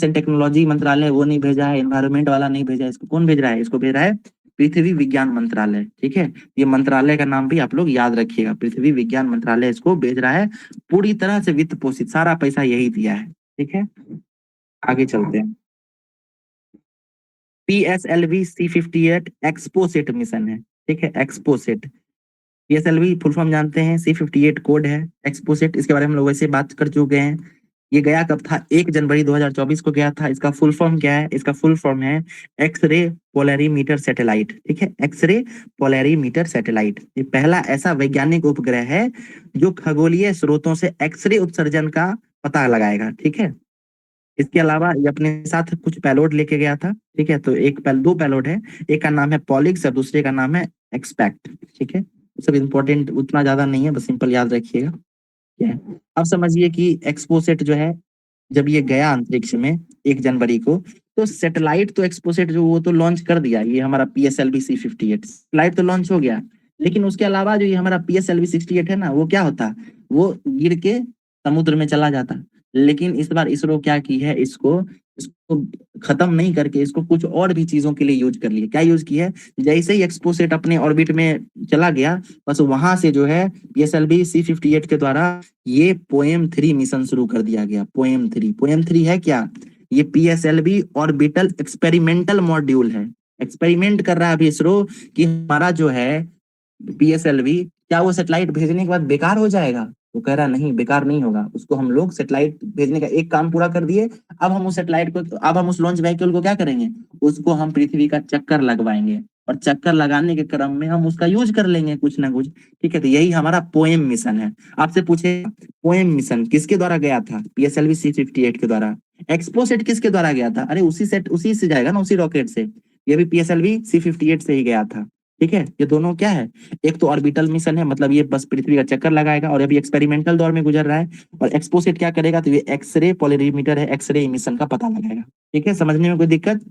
एंड टेक्नोलॉजी मंत्रालय वो नहीं भेजा है, एनवायरमेंट वाला नहीं भेजा है। इसको कौन भेज रहा है? इसको भेज रहा है पृथ्वी विज्ञान मंत्रालय, ठीक है। ये मंत्रालय का नाम भी आप लोग याद रखिएगा, पृथ्वी विज्ञान मंत्रालय इसको भेज रहा है। पूरी तरह से वित्त पोषित, सारा पैसा यही दिया है, ठीक है। आगे चलते हैं। PSLV C58 एक्सपोसेट मिशन है, ठीक है। एक्सपोसेट, PSLV फुल फॉर्म जानते हैं, C58 कोड है। एक्सपोसेट इसके बारे में हम लोग वैसे बात कर चुके हैं। ये गया कब था? 1 जनवरी 2024 को गया था। इसका फुल फॉर्म क्या है? इसका फुल फॉर्म है एक्सरे पोलैरीमीटर सैटेलाइट, ठीक है। एक्सरे पोलैरीमीटर सैटेलाइट ये पहला ऐसा वैज्ञानिक उपग्रह है जो खगोलीय स्रोतों से एक्सरे उत्सर्जन का पता लगाएगा, ठीक है। इसके अलावा ये अपने साथ कुछ पेलोड लेके गया था, ठीक है। तो दो पेलोड है, एक का नाम है पॉलिक्स और दूसरे का नाम है एक्सपेक्ट, ठीक है। सब इंपॉर्टेंट उतना ज्यादा नहीं है, बस सिंपल याद रखिएगा क्या है। अब समझिए कि एक्सपोसेट जो है, जब ये गया अंतरिक्ष में 1 जनवरी को, तो सैटेलाइट तो एक्सपोसेट जो वो तो लॉन्च कर दिया, ये हमारा PSLV C58 सैटेलाइट तो लॉन्च हो गया। लेकिन उसके अलावा जो ये हमारा PSLV 68 है ना, वो क्या होता? वो गिर के समुद्र में चला जाता। लेकिन इस बार इसरो क्या की है, इसको इसको खत्म नहीं करके इसको कुछ और भी चीजों के लिए यूज कर लिया। क्या यूज की है? जैसे ही एक्सपोसेट अपने ऑर्बिट में चला गया, बस वहां से जो है PSLV C58 के द्वारा ये पोएम 3 मिशन शुरू कर दिया गया। पोएम 3 है क्या? ये PSLV ऑर्बिटल एक्सपेरिमेंटल मॉड्यूल है। एक्सपेरिमेंट कर रहा है अभी इसरो कि हमारा जो है PSLV, क्या वो सैटेलाइट भेजने के बाद बेकार हो जाएगा? तो कह रहा नहीं, बेकार नहीं होगा। उसको हम लोग सैटेलाइट भेजने का एक काम पूरा कर दिए। अब हम उस सैटेलाइट को, अब हम उस लॉन्च व्हीकल को क्या करेंगे? उसको हम पृथ्वी का चक्कर लगवाएंगे, और चक्कर लगाने के क्रम में हम उसका यूज कर लेंगे कुछ ना कुछ, ठीक है। तो यही हमारा पोएम मिशन है। आपसे पूछे पोएम मिशन किसके द्वारा गया था? PSLV C58 के द्वारा। एक्सपोसेट किसके द्वारा गया था? अरे उसी से जाएगा ना, उसी रॉकेट से। ये भी PSLV C58 से ही गया था। ठीक है, ये दोनों क्या है, एक तो ऑर्बिटल मिशन है, मतलब ये बस पृथ्वी का चक्कर लगाएगा, और अभी एक्सपेरिमेंटल दौर में गुजर रहा है। और एक्सपोसेट क्या करेगा, तो ये एक्सरे पोलरीमीटर है, एक्सरे इमिशन का पता लगाएगा। ठीक है, समझने में कोई दिक्कत?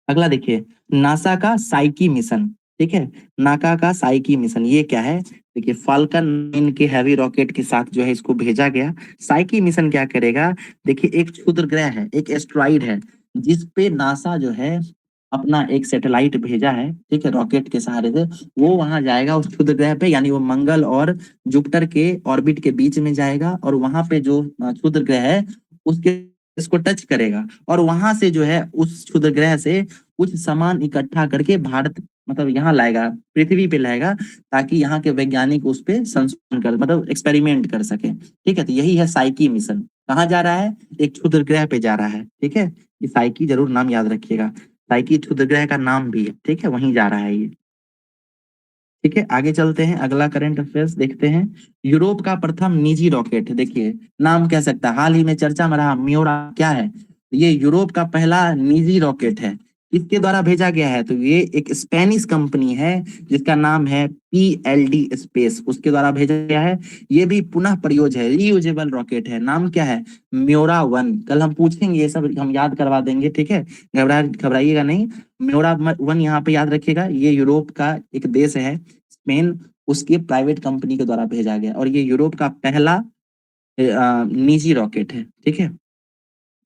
अगला देखिए, नासा का साइकी मिशन। ठीक है, नासा का साइकी मिशन, ये क्या है, देखिए फाल्कन 9 के हैवी रॉकेट के साथ जो है इसको भेजा गया। साइकी मिशन क्या करेगा, देखिए एक क्षुद्र ग्रह है, एक एस्ट्रॉइड है, जिस पे नासा जो है अपना एक सैटेलाइट भेजा है, ठीक है, रॉकेट के सहारे से। वो वहां जाएगा उस क्षुद्र ग्रह पे, यानी वो मंगल और जुपिटर के ऑर्बिट के बीच में जाएगा, और वहां पे जो क्षुद्र ग्रह है उसके इसको टच करेगा, और वहां से जो है उस क्षुद्र ग्रह से कुछ सामान इकट्ठा करके भारत, मतलब यहाँ लाएगा, पृथ्वी पे लाएगा, ताकि यहाँ के वैज्ञानिक उस पे संशोधन कर, मतलब एक्सपेरिमेंट कर सके। ठीक है, तो यही है साइकी मिशन। कहाँ जा रहा है, एक क्षुद्र ग्रह पे जा रहा है। ठीक है, ये साइकी जरूर नाम याद रखिएगा, साइकी क्षुद्र ग्रह का नाम भी है। ठीक है, वहीं जा रहा है ये। ठीक है, आगे चलते हैं, अगला करंट अफेयर्स देखते हैं। यूरोप का प्रथम निजी रॉकेट, देखिए नाम कह सकता है, हाल ही में चर्चा में रहा म्योरा, क्या है, ये यूरोप का पहला निजी रॉकेट है। किसके द्वारा भेजा गया है, तो ये एक स्पेनिश कंपनी है जिसका नाम है PLD स्पेस, उसके द्वारा भेजा गया है। ये भी पुनः प्रयोज्य है, रीयूजेबल रॉकेट है। नाम क्या है, म्योरा 1। कल हम पूछेंगे, ये सब हम याद करवा देंगे। ठीक है, घबराइएगा नहीं। म्योरा 1 यहाँ पे याद रखिएगा, ये यूरोप का एक देश है स्पेन, उसके प्राइवेट कंपनी के द्वारा भेजा गया, और ये यूरोप का पहला निजी रॉकेट है। ठीक है,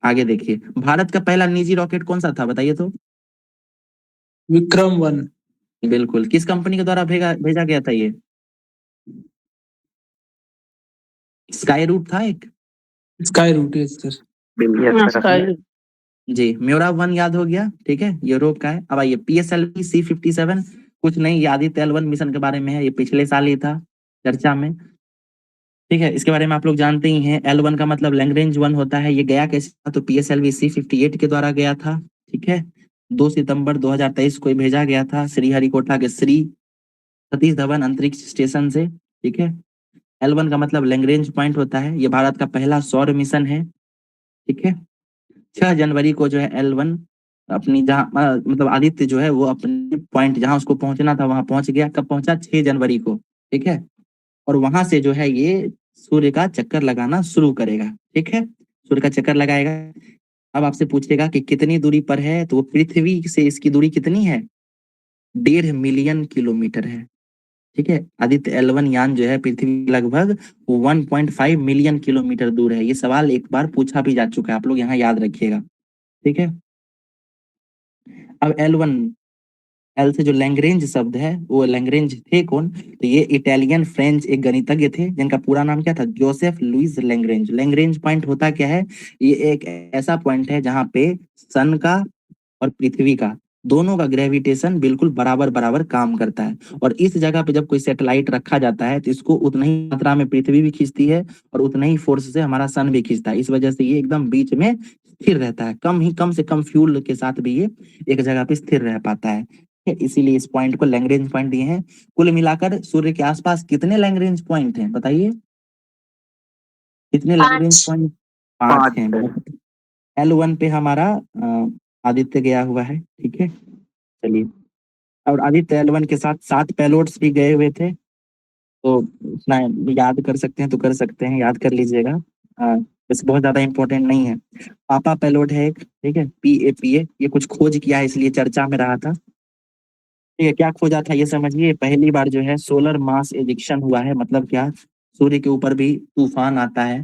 आगे देखिए, भारत का पहला निजी रॉकेट कौन सा था, बताइए तो। विक्रम 1। बिल्कुल, किस कंपनी के द्वारा भेजा भेजा गया था ये, स्काई रूट था एक। स्काई रूट है सर। जी, म्योरा 1 याद हो गया। ठीक है, यूरोप का है। अब आइए PSLV C57, कुछ नहीं, आदित्य L1 मिशन के बारे में है, ये पिछले साल ही था चर्चा में। ठीक है, इसके बारे में आप लोग जानते ही हैं, L1 का मतलब लैग्रेंज 1 होता है। ये गया कैसे था, तो PSLV C58 के द्वारा गया था। ठीक है, 2 सितंबर 2023 को भेजा गया था श्रीहरिकोटा के श्री सतीश धवन अंतरिक्ष स्टेशन से। ठीक है, L1 का मतलब लैग्रेंज पॉइंट होता है। ये भारत का पहला सौर मिशन है। ठीक है, 6 जनवरी को जो है L1 अपनी जहाँ मतलब आदित्य जो है वो अपने पॉइंट जहां उसको पहुंचना था वहां पहुंच गया। कब पहुंचा, 6 जनवरी को। ठीक है, और वहां से जो है ये सूर्य का चक्कर लगाना शुरू करेगा। ठीक है, सूर्य का चक्कर लगाएगा। अब आपसे पूछेगा कि कितनी दूरी पर है, तो वो पृथ्वी से इसकी दूरी कितनी है, 1.5 मिलियन किलोमीटर है। ठीक है, आदित्य L1 यान जो है पृथ्वी लगभग 1.5 मिलियन किलोमीटर दूर है। ये सवाल एक बार पूछा भी जा चुका है, आप लोग यहाँ याद रखिएगा। ठीक है, अब L1, एल से जो लैग्रेंज शब्द है, वो लैग्रेंज थे कौन, तो ये इटालियन फ्रेंच एक गणितज्ञ थे जिनका पूरा नाम क्या था, Joseph Louis Lagrange. Lagrange point होता क्या है, ये एक ऐसा पॉइंट है जहाँ पे सन का और पृथ्वी का दोनों का ग्रेविटेशन बिल्कुल बराबर बराबर काम करता है। और इस जगह पे जब कोई सैटेलाइट रखा जाता है तो इसको उतना ही मात्रा में पृथ्वी भी खींचती है, और उतना ही फोर्स से हमारा सन भी खींचता है। इस वजह से ये एकदम बीच में स्थिर रहता है, कम से कम फ्यूल के साथ भी ये एक जगह पे स्थिर रह पाता है। इसीलिए इस पॉइंट को लैग्रेंज पॉइंट दिए हैं। कुल मिलाकर सूर्य के आसपास कितने लैग्रेंज पॉइंट हैं, बताइए कितने लैग्रेंज पॉइंट, 5 हैं। L1 पे हमारा आदित्य गया हुआ है। ठीक है, चलिए, और आदित्य L1 के साथ 7 पेलोड्स भी गए हुए थे, तो उतना याद कर सकते हैं तो कर सकते हैं, याद कर लीजिएगा, बस बहुत ज्यादा इंपॉर्टेंट नहीं है। पापा पेलोड है एक, ठीक है, PAPA, ये कुछ खोज किया है इसलिए चर्चा में रहा था। ठीक है, क्या खोजा था ये समझिए, पहली बार जो है सोलर मास इजेक्शन हुआ है, मतलब क्या, सूर्य के ऊपर भी तूफान आता है।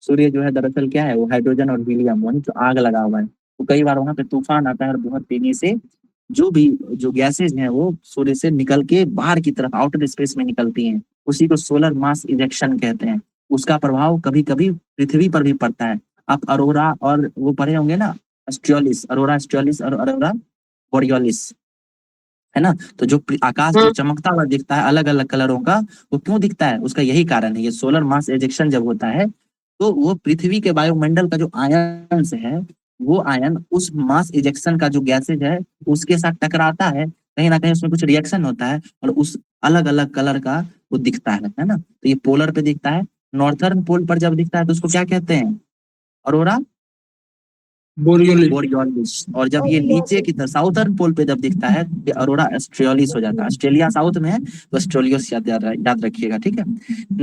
सूर्य जो है दरअसल क्या है, वो हाइड्रोजन और हीलियम, वही जो आग लगा हुआ है, तो कई बार वहां पे तूफान आता है, और बहुत तेजी से जो भी जो गैसेज हैं वो सूर्य से निकल के बाहर की तरफ आउटर स्पेस में निकलती हैं। उसी को सोलर मास इजेक्शन कहते हैं। उसका प्रभाव कभी कभी पृथ्वी पर भी पड़ता है। आप अरोरा और वो पढ़े होंगे ना, ऑस्ट्रेलिस, अरोरा ऑस्ट्रेलिस और अरोरा बोरियोलिस, है ना, तो जो आकाश जो चमकता हुआ दिखता है अलग अलग कलरों का, वो क्यों दिखता है, उसका यही कारण है। ये सोलर मास एजेक्शन जब होता है तो वो पृथ्वी के वायुमंडल का जो आयन है, वो आयन उस मास इजेक्शन का जो गैसेज है उसके साथ टकराता है, कहीं ना कहीं उसमें कुछ रिएक्शन होता है, और उस अलग अलग कलर का वो दिखता है ना। तो ये पोलर पे दिखता है। नॉर्थर्न पोल पर जब दिखता है तो उसको क्या कहते हैं, अरोरा बोरियोलिस। बोरियोलिस। और जब ये नीचे की तरफ साउथर्न पोल पे जब दिखता है ये अरोरा ऑस्ट्रेलिस हो जाता है। ऑस्ट्रेलिया साउथ में है तो ऑस्ट्रेलियस याद रखिएगा, ठीक है।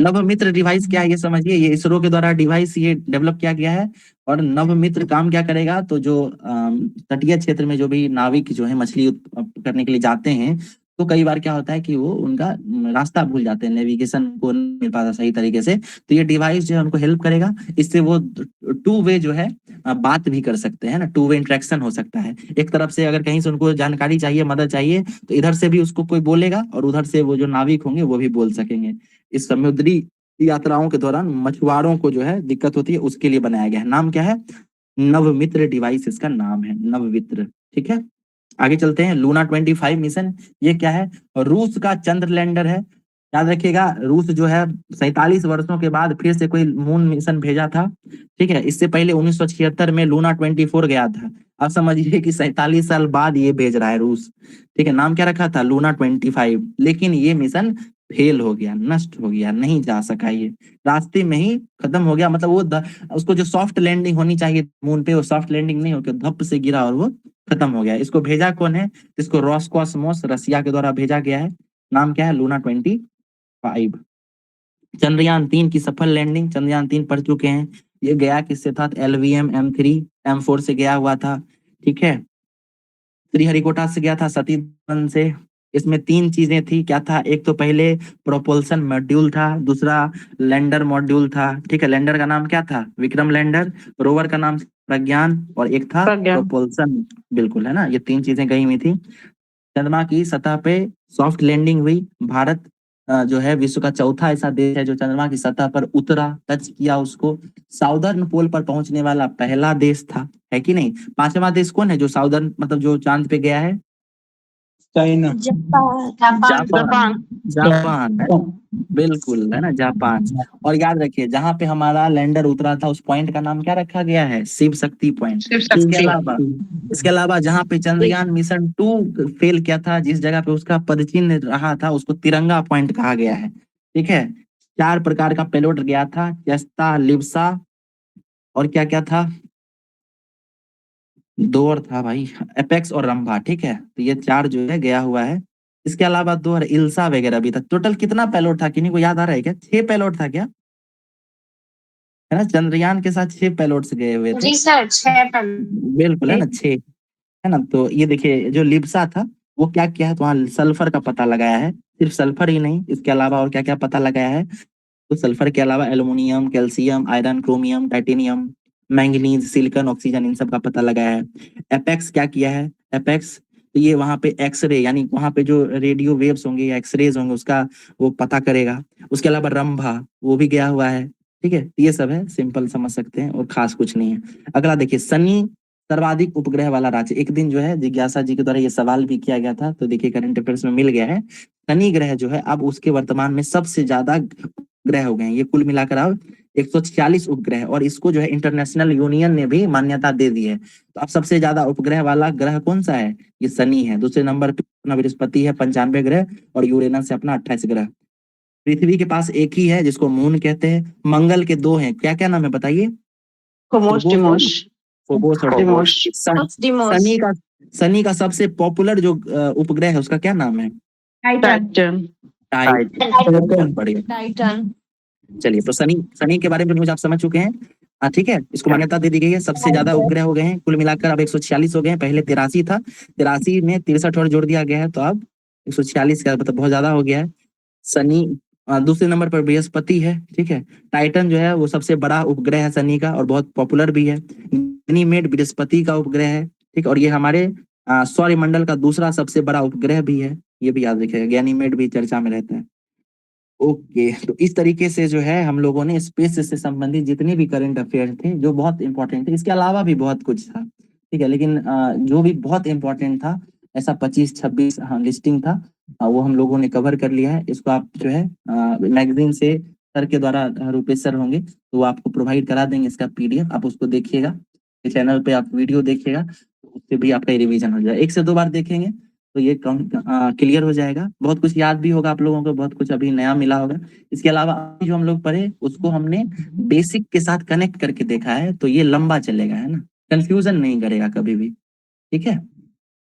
नवमित्र डिवाइस क्या है ये समझिए। ये इसरो के द्वारा डिवाइस ये डेवलप किया गया है। और नवमित्र काम क्या करेगा, तो जो तटीय क्षेत्र में जो भी नाविक जो है मछली करने के लिए जाते हैं, तो कई बार क्या होता है कि वो उनका रास्ता भूल जाते हैं, नेविगेशन को नहीं मिल पाता सही तरीके से। तो ये डिवाइस जो है उनको हेल्प करेगा। इससे वो टू वे जो है बात भी कर सकते हैं ना, टू वे इंटरेक्शन हो सकता है। एक तरफ से अगर कहीं से उनको जानकारी चाहिए, मदद चाहिए, तो इधर से भी उसको कोई बोलेगा और उधर से वो जो नाविक होंगे वो भी बोल सकेंगे। इस समुद्री यात्राओं के दौरान मछुआरों को जो है दिक्कत होती है, उसके लिए बनाया गया है। नाम क्या है? नवमित्र डिवाइस इसका नाम है, नवमित्र। ठीक है, आगे चलते हैं। लूना 25 मिशन, ये क्या है? रूस का चंद्र लैंडर है। याद रखिएगा, रूस जो है 47 वर्षों के बाद फिर से कोई मून मिशन भेजा था। ठीक है, इससे पहले 1976 में लूना 24 गया था। अब समझिए कि 47 साल बाद ये भेज रहा है रूस। ठीक है, नाम क्या रखा था? लूना 25। लेकिन ये मिशन फेल हो गया, नष्ट हो गया, नहीं जा सका, ये रास्ते में ही खत्म हो गया। मतलब वो उसको जो सॉफ्ट लैंडिंग होनी चाहिए मून पे, वो सॉफ्ट लैंडिंग नहीं होकर धप से गिरा और वो खत्म हो गया। इसको भेजा कौन है? इसको रोस्कोसमोस रसिया के द्वारा भेजा गया है। नाम क्या है? लूना 25। चंद्रयान 3 की सफल लैंडिंग, चंद्रयान 3 पढ़ चुके हैं। ये गया किससे था? LVM M3 M4 से गया हुआ था। ठीक है, श्रीहरिकोटा से गया था, सती धवन से। इसमें 3 चीजें थी, क्या था? एक तो पहले प्रोपल्सन मॉड्यूल था, दूसरा लैंडर मॉड्यूल था। ठीक है, लैंडर का नाम क्या था? विक्रम लैंडर। रोवर का नाम प्रज्ञान, और एक था प्रज्ञान। प्रोपल्सन। बिल्कुल, है ना, ये 3 चीजें गई हुई थी। चंद्रमा की सतह पे सॉफ्ट लैंडिंग हुई। भारत जो है विश्व का चौथा ऐसा देश है जो चंद्रमा की सतह पर उतरा, टच किया उसको। साउदर्न पोल पर पहुंचने वाला पहला देश था, है कि नहीं? 5वां देश कौन है जो साउदर्न मतलब जो चांद पे गया है? चाइना। जापान। जापान है, बिल्कुल, है ना, जापान। और याद रखिए, जहां पे हमारा लैंडर उतरा था उस पॉइंट का नाम क्या रखा गया है? शिव शक्ति पॉइंट। इसके अलावा जहां पे चंद्रयान मिशन 2 फेल किया था, जिस जगह पे उसका पदचिन्ह रहा था, उसको तिरंगा पॉइंट कहा गया है। ठीक है, 4 प्रकार का पेलोड गया था, जस्ता, लिप्सा, और क्या क्या था? 2 और था भाई, एपेक्स और रंभा। ठीक है, तो ये 4 जो है गया हुआ है। इसके अलावा 2 और इल्सा वगैरह भी था। टोटल कितना पेलोड था, किन्हीं को याद आ रहा है क्या? 6 पेलोड था क्या? है ना, चंद्रयान के साथ 6 पेलोड्स गए हुए थे। जी सर, 6 बिल्कुल, है ना, 6, है ना। तो ये देखिए, जो लिप्सा था वो क्या किया है, तो वहाँ सल्फर का पता लगाया है। सिर्फ सल्फर ही नहीं, इसके अलावा और क्या क्या पता लगाया है? तो सल्फर के अलावा aluminium, calcium, iron, chromium, titanium, manganese, silicon, oxygen, इन सब का पता लगाया है। एपेक्स क्या किया है? एपेक्स, तो ये वहां पे एक्सरे, यानी वहां पे जो रेडियो वेव्स होंगे या एक्सरेज होंगे उसका वो पता करेगा। उसके अलावा रंभा, वो भी गया हुआ है। ठीक है, ये सब है, सिंपल समझ सकते हैं और खास कुछ नहीं है। अगला देखिए, शनि सर्वाधिक उपग्रह वाला राज्य। एक दिन जो है जिज्ञासा जी के द्वारा ये सवाल भी किया गया था, तो देखिए करंट अफेयर्स में मिल गया है। शनि ग्रह जो है अब उसके वर्तमान में सबसे ज्यादा उपग्रह हो गए हैं। ये कुल मिलाकर अब 146 उपग्रह, और इसको जो है इंटरनेशनल यूनियन ने भी मान्यता दे दी है। तो अब सबसे ज्यादा उपग्रह वाला ग्रह कौन सा है? ये शनि है। दूसरे नंबर पे अपना बृहस्पति है 95 ग्रह, और यूरेनस है अपना 28 ग्रह। पृथ्वी के पास एक ही है जिसको मून कहते हैं। मंगल के 2 हैं, क्या क्या नाम है बताइए? फोबोस और डिमोस। शनि का सबसे पॉपुलर जो उपग्रह है उसका क्या नाम है? टाइटन। टाइटन। बढ़िया। टाइटन। चलिए, तो शनि शनि के बारे में मुझे आप समझ चुके हैं। ठीक है, इसको मान्यता दे दी गई है। सबसे ज्यादा उपग्रह हो गए हैं, कुल मिलाकर अब 146 हो गए हैं। पहले 83 था, 83 में 63 और जोड़ दिया गया है, तो अब 146 का मतलब बहुत ज्यादा हो गया है। शनि दूसरे नंबर पर बृहस्पति है। ठीक है, टाइटन जो है वो सबसे बड़ा उपग्रह है शनि का, और बहुत पॉपुलर भी है। गनीमेड बृहस्पति का उपग्रह है। ठीक, और ये हमारे सौरमंडल का दूसरा सबसे बड़ा उपग्रह भी है, ये भी याद रखिएगा। गैनीमेड भी चर्चा में रहता है। ओके, तो इस तरीके से जो है हम लोगों ने स्पेस से संबंधित जितने भी करंट अफेयर थे जो बहुत इंपॉर्टेंट थे, इसके अलावा भी बहुत कुछ था। ठीक है, लेकिन जो भी बहुत इंपॉर्टेंट था, ऐसा 25-26 लिस्टिंग था, वो हम लोगों ने कवर कर लिया है। इसको आप जो है मैगजीन से सर के द्वारा, रुपेश सर होंगे तो वो आपको प्रोवाइड करा देंगे इसका PDF। आप उसको देखिएगा, चैनल पे आप वीडियो देखिएगा, तो उससे भी आपका रिवीजन हो जाएगा। 1 से 2 बार देखेंगे तो ये क्लियर हो जाएगा। बहुत कुछ याद भी होगा आप लोगों को, बहुत कुछ अभी नया मिला होगा। इसके अलावा अभी जो हम लोग पढ़े उसको हमने बेसिक के साथ कनेक्ट करके देखा है, तो ये लंबा चलेगा, है ना। कंफ्यूजन नहीं करेगा कभी भी, ठीक है।